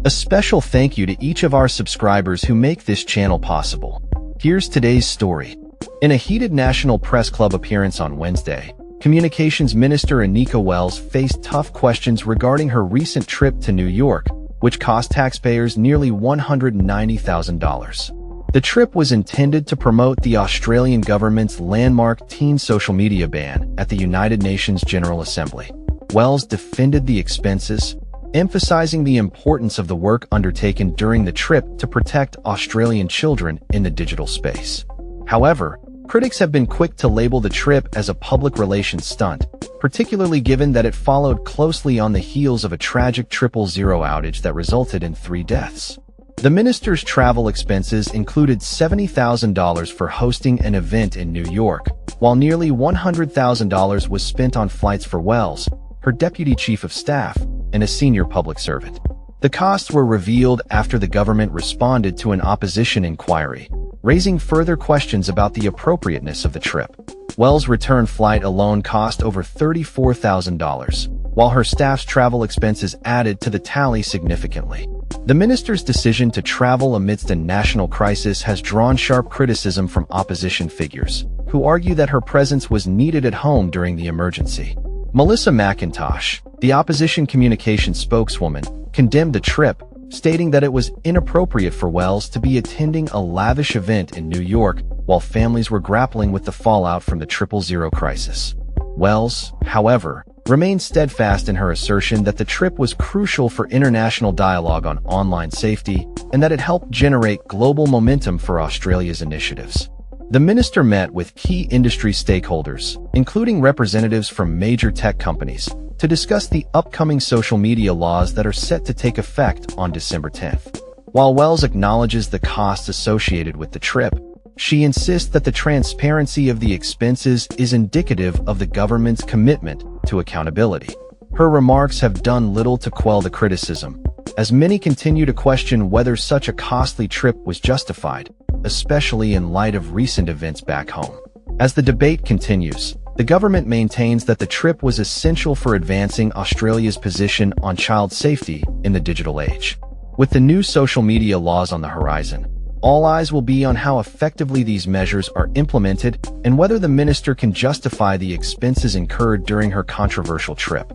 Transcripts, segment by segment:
A special thank you to each of our subscribers who make this channel possible. Here's today's story. In a heated National Press Club appearance on Wednesday, Communications Minister Anika Wells faced tough questions regarding her recent trip to New York, which cost taxpayers nearly $190,000. The trip was intended to promote the Australian government's landmark teen social media ban at the United Nations General Assembly. Wells defended the expenses, emphasizing the importance of the work undertaken during the trip to protect Australian children in the digital space. However, critics have been quick to label the trip as a public relations stunt, particularly given that it followed closely on the heels of a tragic 000 outage that resulted in 3 deaths. The minister's travel expenses included $70,000 for hosting an event in New York, while nearly $100,000 was spent on flights for Wells, her deputy chief of staff, and a senior public servant. The costs were revealed after the government responded to an opposition inquiry, raising further questions about the appropriateness of the trip. Wells' return flight alone cost over $34,000, while her staff's travel expenses added to the tally significantly. The minister's decision to travel amidst a national crisis has drawn sharp criticism from opposition figures, who argue that her presence was needed at home during the emergency. Melissa McIntosh, the opposition communications spokeswoman, condemned the trip, stating that it was inappropriate for Wells to be attending a lavish event in New York while families were grappling with the fallout from the 000 crisis. Wells, however, remained steadfast in her assertion that the trip was crucial for international dialogue on online safety and that it helped generate global momentum for Australia's initiatives. The minister met with key industry stakeholders, including representatives from major tech companies, to discuss the upcoming social media laws that are set to take effect on December 10th. While Wells acknowledges the costs associated with the trip, she insists that the transparency of the expenses is indicative of the government's commitment to accountability. Her remarks have done little to quell the criticism, as many continue to question whether such a costly trip was justified, especially in light of recent events back home. As the debate continues, the government maintains that the trip was essential for advancing Australia's position on child safety in the digital age. With the new social media laws on the horizon, all eyes will be on how effectively these measures are implemented and whether the minister can justify the expenses incurred during her controversial trip.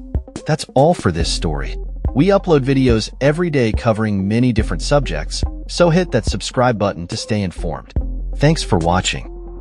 That's all for this story. We upload videos every day covering many different subjects, so hit that subscribe button to stay informed. Thanks for watching.